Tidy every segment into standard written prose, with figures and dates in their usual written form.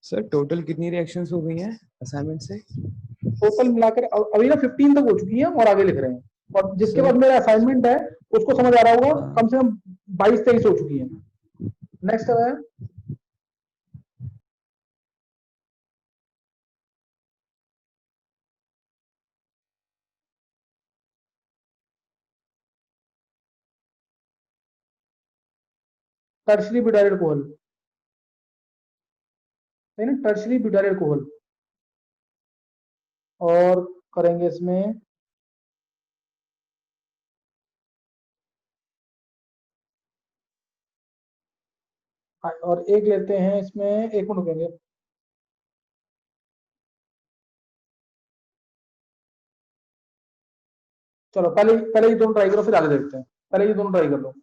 Sir total कितनी reactions हो गई हैं असाइनमेंट से? टोटल मिलाकर अभी ना 15 तक हो चुकी हैं और आगे लिख रहे हैं। और जिसके सर बाद मेरा असाइनमेंट है उसको समझ आ रहा होगा, हाँ। कम से कम 22-23 हो चुकी हैं। नेक्स्ट है टर्शरी ब्यूटाइल अल्कोहल, है ना, टर्शरी ब्यूटाइल अल्कोहल। और करेंगे इसमें और एक लेते हैं इसमें, एक मिनट रुकेंगे। चलो पहले पहले ये दोनों ट्राई करो, फिर आगे देखते हैं। पहले ये दोनों ट्राई कर लो।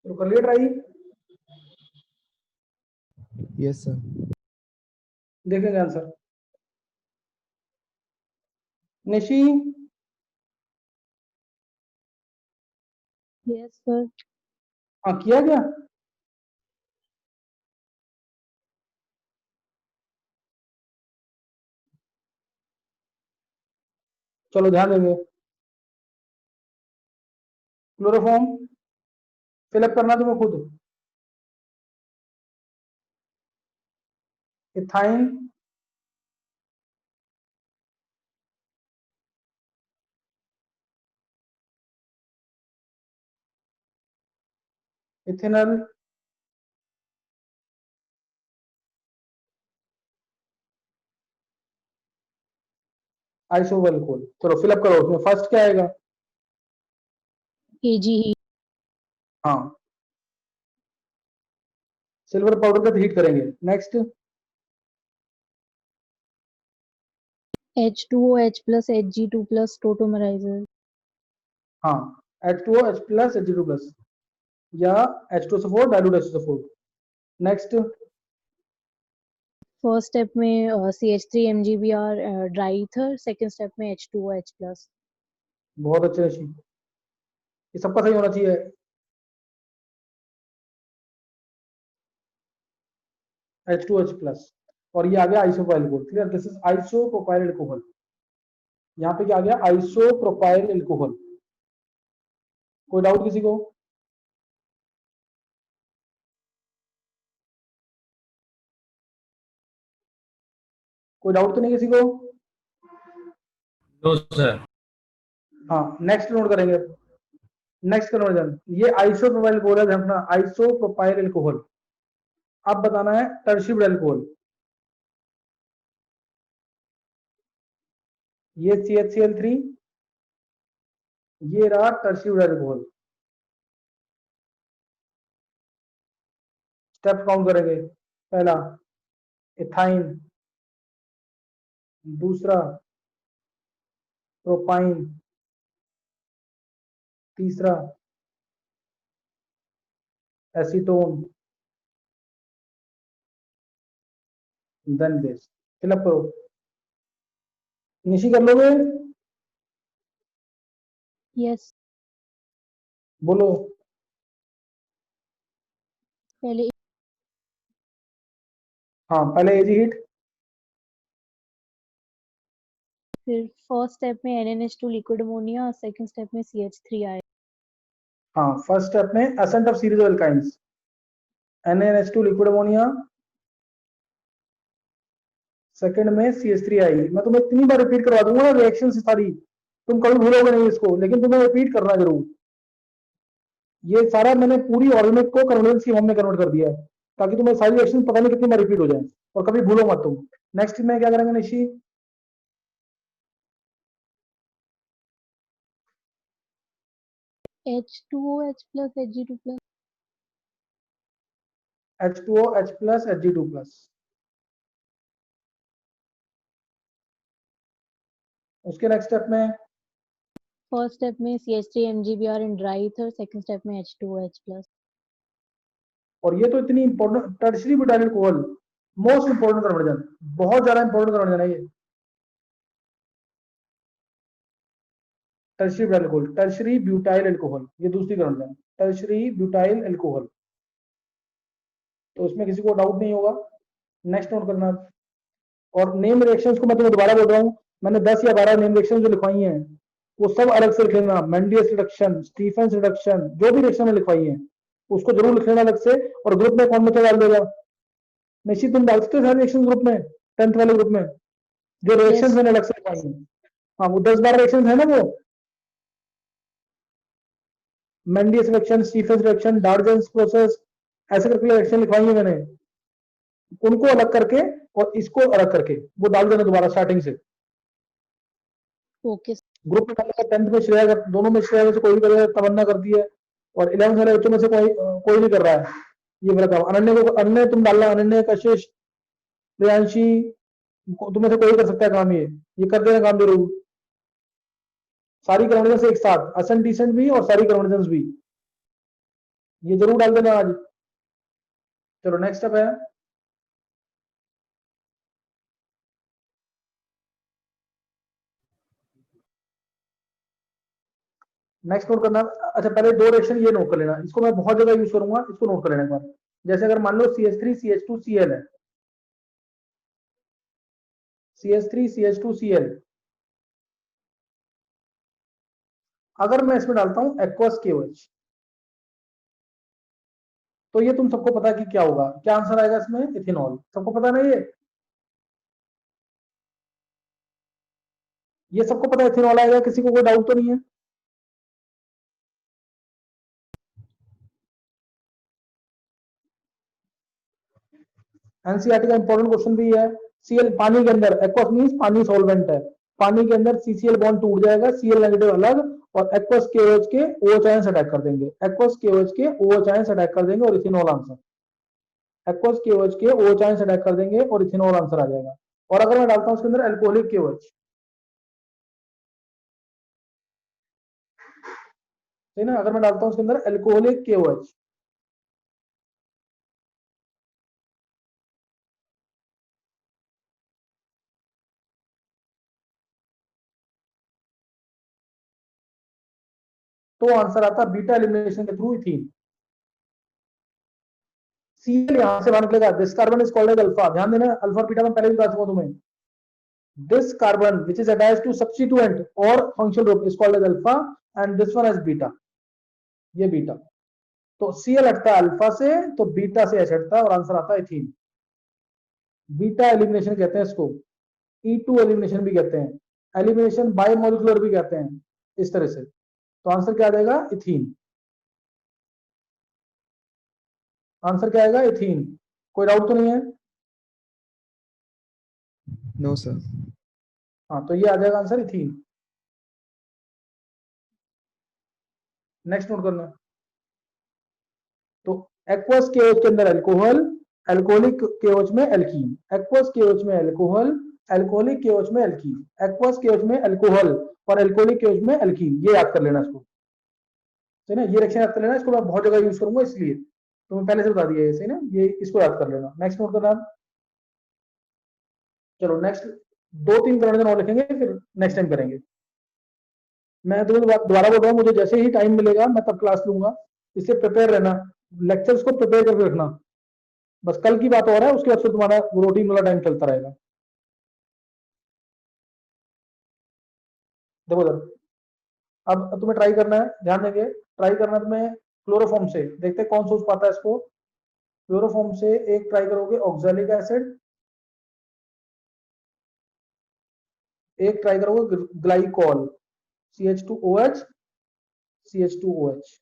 तो कर लिया ट्राई, यस सर। देखेंगे आंसर। Nishi, yes sir. हाँ किया क्या? चलो ध्यान देंगे। क्लोरोफॉर्म फिलअप करना तुम्हें खुद। इथाइन, इथेनॉल, आइसोवैल्कोल। चलो फिलअप करो, उसमें फर्स्ट क्या आएगा? Ag ही। हाँ, सिल्वर पाउडर का हीट करेंगे। Next, H2OH plus Hg2 plus tautomerizer। हाँ, H2O H plus Hg2 plus या H2SO4 dilute H2SO4। Next, first step में CH3 MgBr dry ether, second step में H2OH plus। बहुत अच्छे निशी, ये सबका सही होना चाहिए। H2H प्लस और ये आ गया isopropyl alcohol. Clear, this is isopropyl alcohol. यहाँ पे क्या आ गया? Isopropyl alcohol. कोई डाउट किसी को? कोई डाउट तो नहीं किसी को? No sir. हाँ, नेक्स्ट नोट करेंगे। नेक्स्ट कन्वर्जन, ये आइसोप्रोपाइल अल्कोहल है अपना, आइसोप्रोपाइल अल्कोहल। अब बताना है टर्शियरी अल्कोहल। ये CHCl3, ये रहा टर्शियरी अल्कोहल। स्टेप काउंट करेंगे। पहला इथाइन, दूसरा प्रोपाइन, तीसरा एसीटोन, देन बेस। फिलअप करो। निशी कर लोगे? यस। बोलो। पहले हाँ, पहले एजी हीट, फिर फर्स्ट स्टेप में NaNH2 liquid ammonia, second step में CH3 आए। हाँ फर्स्ट स्टेप में ascent of series of alkynes, NaNH2 liquid ammonia, second में CH3 आई। मैं तुम्हें इतनी बार रिपीट करवा दूंगा ना रिएक्शन से सारी, तुम कभी भूलोगे नहीं इसको, लेकिन तुम्हें रिपीट करना जरूर। ये सारा मैंने पूरी ऑर्गेनिक को कन्वर्जेंस की फॉर्म में कन्वर्ट कर दिया है, ताकि तुम्हें सारी रिएक्शन पता नहीं कितनी बार रिपीट हो जाए, और कभी भूलो मत तुम। नेक्स्ट में क्या करेंगे Nishi? H2OH plus Hg2 plus। H2OH plus Hg2 plus। उसके नेक्स्ट स्टेप में फर्स्ट स्टेप में CH3 MgBr in dry ether, second step में H2OH plus। और ये तो इतनी important tertiary butyl alcohol, most important conversion, बहुत ज्यादा इंपॉर्टेंट कन्वर्जन है ये। Tertiary butyl alcohol, tertiary butyl alcohol, ये दूसरी कन्वर्जन, टर्शियरी ब्यूटाइल अल्कोहल। तो इसमें किसी को डाउट नहीं होगा। नेक्स्ट नोट करना। और नेम रिएक्शंस को मैं तुम्हें दोबारा बोल रहा हूँ, मैंने 10 या 12 नेम रिएक्शन जो लिखवाई हैं वो सब अलग से लिख लेना। मेंडियस रिडक्शन, स्टीफेंस रिडक्शन, जो भी रिएक्शन में लिखवाई है उसको जरूर लिख लेना अलग से। और ग्रुप में कौन बच्चा डाल देगा? निश्चित तुम डाल सकते हो सारे रिएक्शन ग्रुप में, 10th वाले ग्रुप में, जो रिएक्शन Yes. मैंने अलग से लिखवाई है। हाँ वो 10-12 रिएक्शन है ना, वो Mendius reduction, Stephens reduction, Darzens process, ऐसे करके रिएक्शन लिखवाई है मैंने, उनको अलग करके और इसको अलग करके वो डाल देना दोबारा स्टार्टिंग से। ओके। ग्रुप में डालेगा 10th में श्रेया दोनों में श्रेया से कोई भी करेगा, तमन्ना करती है, और 11th वाले बच्चों में से कोई नहीं कर रहा है। ये बताओ अनन्य को, अनन्य तुम डालना, अनन्य, कशिश, प्रियांशी, तुम्हें से कोई कर सकता है काम, ये कर देना काम जरूर। सारी कन्वर्जेंस एक साथ, असेंट डिसेंट भी और सारी कन्वर्जेंस भी, ये जरूर डाल देना आज। चलो नेक्स्ट स्टेप है नेक्स्ट नोट करना। अच्छा पहले दो रिएक्शन ये नोट कर लेना, इसको मैं बहुत जगह यूज करूंगा, इसको नोट कर लेना एक बार। जैसे अगर मान लो CH3 CH2Cl है, CH3 CH2Cl, अगर मैं इसमें डालता हूं एक्वस KOH, तो ये तुम सबको पता है कि क्या होगा, क्या आंसर आएगा इसमें? इथेनॉल। सबको पता नहीं ये सबको पता है इथेनॉल आएगा, किसी को कोई डाउट तो नहीं है? एनसीईआरटी का इंपॉर्टेंट क्वेश्चन भी है। Cl पानी के अंदर, एक्वस मींस पानी सॉल्वेंट है, पानी के अंदर CCl बॉन्ड टूट जाएगा, Cl नेगेटिव अलग, और एक्वस KOH के OH आयंस अटैक कर देंगे, एक्वस KOH के OH आयंस अटैक कर देंगे, और इथेनॉल आंसर। एक्वस KOH के OH आयंस अटैक कर देंगे और इथेनॉल आंसर आ जाएगा। और अगर मैं डालता हूं उसके अंदर अल्कोहलिक KOH, ठीक है ना, अगर मैं डालता हूं उसके अंदर अल्कोहलिक KOH, तो आंसर आता बीटा एलिमिनेशन के थ्रू इथीन। Cl यहां से बाहर निकलेगा, this carbon is called as alpha. ध्यान देना, अल्फा और बीटा में पहले भी बता चुका हूं तुम्हें। This carbon which is attached to substituent or functional group is called as alpha and this one as beta, ये बीटा। तो Cl हटता है अल्फा से, तो बीटा से H हटता है और आंसर आता है इथीन। बीटा एलिमिनेशन कहते हैं इसको, E2 एलिमिनेशन भी कहते हैं, एलिमिनेशन बाय मॉलिक्यूलर भी कहते हैं, इस तरह से। तो आंसर क्या आ जाएगा? इथीन। आंसर क्या आएगा? इथीन। कोई डाउट तो नहीं है? No, sir. हाँ, तो ये आ जाएगा आंसर इथीन। नेक्स्ट नोट करना। तो एक्वस केओच के अंदर अल्कोहल, अल्कोहलिक केओच में एल्कीन, एक्वस केओच में अल्कोहल, अल्कोहलिक केओच में एल्कीन, एक्वस केओच में अल्कोहल और अल्कोहलिक केओच में एल्कीन। ये याद कर लेना इसको, सही ना? ये रिएक्शन याद कर लेना, इसको मैं बहुत जगह यूज करूंगा इसलिए तो मैं पहले से बता दिया है, सही ना? ये इसको याद कर लेना। नेक्स्ट नोट करना। चलो नेक्स्ट 2-3 करोड़ का नोट लिखेंगे, फिर नेक्स्ट टाइम करेंगे। मैं तुम्हें दोबारा बोल रहा हूँ, मुझे जैसे ही टाइम मिलेगा मैं तब क्लास लूंगा, इससे प्रिपेयर रहना, लेक्चर्स को प्रिपेयर करके रखना। बस कल की बात हो रहा है, उसके बाद फिर तुम्हारा रूटीन वाला टाइम चलता रहेगा। देखो इधर, अब तुम्हें ट्राई करना है, ध्यान देंगे, ट्राई करना तुम्हें क्लोरोफॉर्म से। देखते हैं कौन सोच पाता है इसको। क्लोरोफॉर्म से एक ट्राई करोगे ऑक्सैलिक एसिड, एक ट्राई करोगे ग्लाइकॉल CH2OH, CH2OH,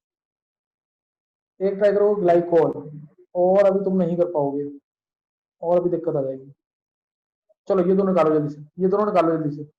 एक ट्राई करोगे ग्लाइकॉल, और अभी तुम नहीं कर पाओगे, और अभी दिक्कत आ जाएगी। चलो ये दोनों निकालो जल्दी से, ये दोनों निकालो जल्दी से।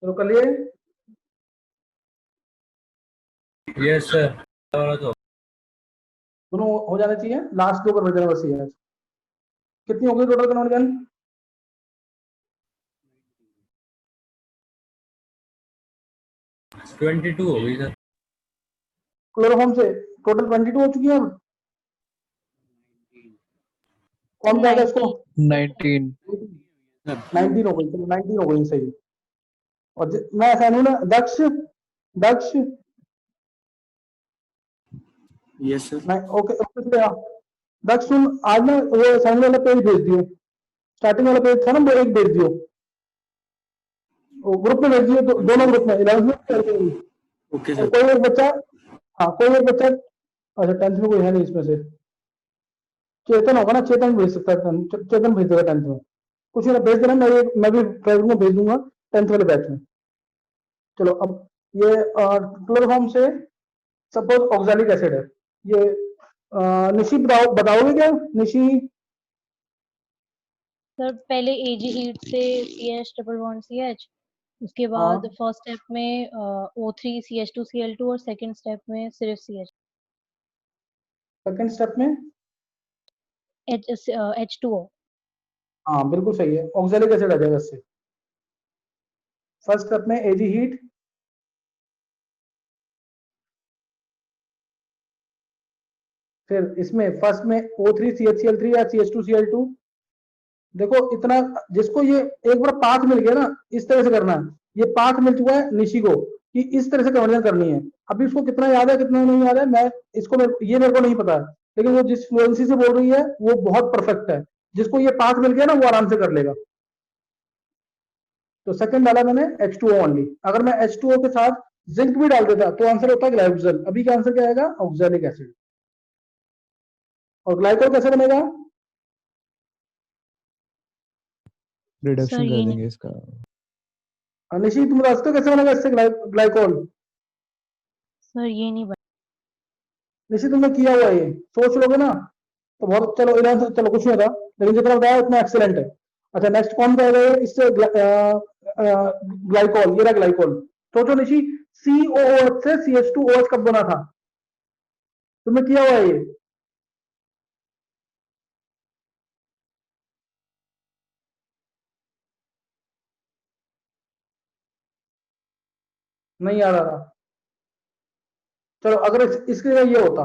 चलो कर लिए? Yes, sir. तो दोनों हो जाने चाहिए, लास्ट 2 कर देना बस ये है। कितनी हो गई टोटल कनवर्जन? 22 हो गई सर। क्लोरोफॉर्म से टोटल 22 हो चुकी है। अब कौन जाएगा इसको? 19. 19 हो गई, चलो 19 हो गई, सही। और मैं ऐसा हूं ना, दक्ष, दक्ष Yes, sir. मैं ओके ओके दक्ष सुन, आज ना वो असाइनमेंट वाला पेज भेज दियो, स्टार्टिंग वाला पेज था ना, वो एक भेज दियो, वो ग्रुप में भेज दियो, दोनों ग्रुप में 11th में करके। Okay, और sir. कोई एक बच्चा, हाँ कोई एक बच्चा, अच्छा 10th में कोई है नहीं इसमें से, चेतन होगा ना, चेतन भेज सकता है, चेतन भेज देगा 10th में, कुछ नहीं भेज देना, मैं भी ड्राइवर में भेज दूंगा 10th वाले बैच में। चलो अब ये क्लोरोफॉर्म से सपोज ऑक्सैलिक एसिड है, ये निशी बताओगे क्या निशी? सर पहले एजी हीट से CH डबल बॉन्ड CH, उसके हाँ बाद फर्स्ट स्टेप में O3 CH2Cl2 और सेकंड स्टेप में सिर्फ CH सेकंड स्टेप में H2O। हाँ बिल्कुल सही है, ऑक्सैलिक एसिड आ जाएगा इससे। फर्स्ट स्टेप में एजी हीट, फिर इसमें फर्स्ट में O3 CHCl3 या CH2Cl2। देखो इतना, जिसको ये एक बार पाथ मिल गया ना, इस तरह से करना है, ये पाथ मिल चुका है निशी को कि इस तरह से कन्वर्जन करनी है। अभी उसको कितना याद है कितना नहीं याद है, मैं इसको ये मेरे को नहीं पता है, लेकिन वो जिस फ्लुएंसी से बोल रही है वो बहुत परफेक्ट है, जिसको ये पाथ मिल गया ना वो आराम से कर लेगा। तो सेकंड डाला मैंने H2O ओनली, अगर मैं H2O के साथ जिंक भी डाल देता तो आंसर होता है ग्लाइकोजल। अभी क्या आंसर क्या आएगा? Oxalic acid. और ग्लाइकोल कैसे बनेगा? सर रिडक्शन ये कर नहीं, देंगे इसका। निशी तुम बता सकते हो कैसे बनेगा इससे ग्लाइकोल? सर ये नहीं बना। निशी तुमने किया हुआ है ये, सोच लोगे ना तो बहुत, चलो 11 चलो कुछ नहीं होता, लेकिन जितना बताया उतना एक्सेलेंट है। अच्छा नेक्स्ट कौन कहेगा ये इससे? ग्लाइकोल, ये रहा ग्लाइकोल। सोचो निशी, COOH से CH2OH कब बना था? तुमने किया हुआ है ये? नहीं याद आ रहा। चलो अगर इसके लिए ये होता,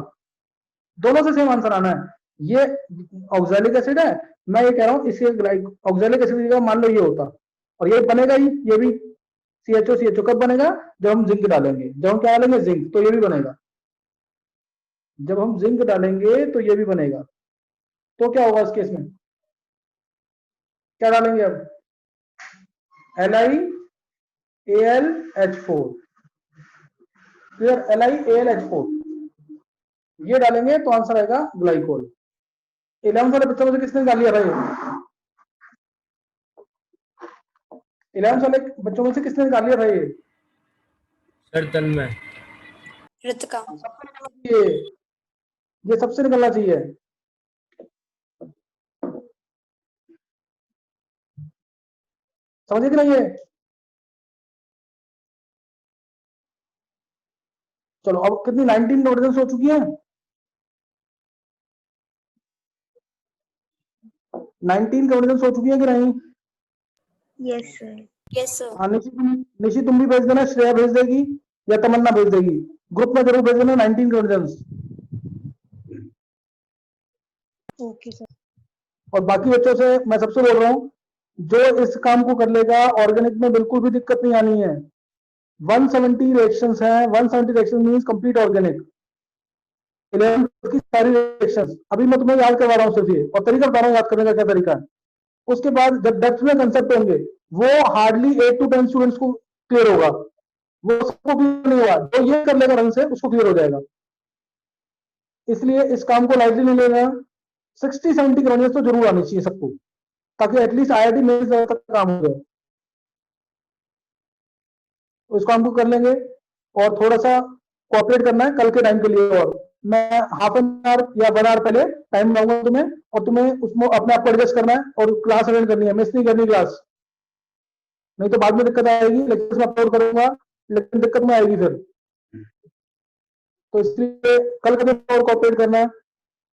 दोनों से सेम आंसर आना है। ये ऑक्सैलिक एसिड है, मैं ये कह रहा हूँ इसके ऑक्सैलिक एसिड की जगह मान लो ये होता, और ये बनेगा ही, ये भी CHO कब बनेगा? जब हम जिंक डालेंगे। जब हम क्या डालेंगे? जिंक, तो ये भी बनेगा। जब हम जिंक डालेंगे तो ये भी बनेगा। तो क्या होगा इस केस में? क्या डालेंगे अब? LiAlH4, clear? LiAlH4 ये डालेंगे तो आंसर आएगा ग्लाइकोल। 11 वाले बच्चों में से किसने निकाल लिया था ये? 11 वाले बच्चों में से किसने निकाल लिया था ये? सर तन्मय। कृतिका। सबसे निकलना चाहिए, ये सबसे निकलना चाहिए। समझे कि नहीं ये? चलो अब कितनी 19 कन्वर्जन हो चुकी है? 19 कन्वर्जन हो चुकी है कि नहीं? Yes sir. Yes sir. हाँ निशी तुम भी भेज देना, श्रेया भेज देगी या तमन्ना भेज देगी, ग्रुप में जरूर भेज देना 19 कन्वर्जन। Okay sir. और बाकी बच्चों से मैं सबसे बोल रहा हूँ, जो इस काम को कर लेगा, ऑर्गेनिक में बिल्कुल भी दिक्कत नहीं आनी है। 170 रिएक्शंस हैं, 170 रिएक्शन मींस कंप्लीट ऑर्गेनिक। 11 की सारी रिएक्शंस अभी मैं तुम्हें याद करवा रहा हूँ सिर्फ ये, और तरीका बता रहा हूँ याद करने का क्या तरीका है। उसके बाद जब डेप्थ में कंसेप्ट होंगे वो हार्डली 8 to 10 स्टूडेंट्स को क्लियर होगा, वो सबको क्लियर नहीं हुआ, जो ये कर लेगा रंग से उसको क्लियर हो जाएगा। इसलिए इस काम को लाइटली नहीं लेना। 60-70 करोड़ तो जरूर आनी चाहिए सबको, ताकि एटलीस्ट IIT मेंस तक काम हो जाए। तो इस काम को कर लेंगे, और थोड़ा सा कोऑपरेट करना है कल के टाइम के लिए। और मैं हाफ एन आवर या 1 आवर पहले टाइम दूंगा तुम्हें, और तुम्हें उसमें अपने आप को एडजस्ट करना है और क्लास अटेंड करनी है, मिस नहीं करनी क्लास, नहीं तो बाद में दिक्कत आएगी। लेक्चर में अपलोड करूंगा लेकिन दिक्कत में आएगी फिर, तो इसलिए कल का दिन और कोऑपरेट करना है।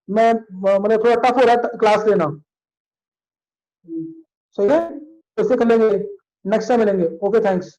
मैं मतलब थोड़ा टफ हो रहा है क्लास लेना, सही है? तो इससे कर लेंगे, नेक्स्ट टाइम मिलेंगे। Okay thanks.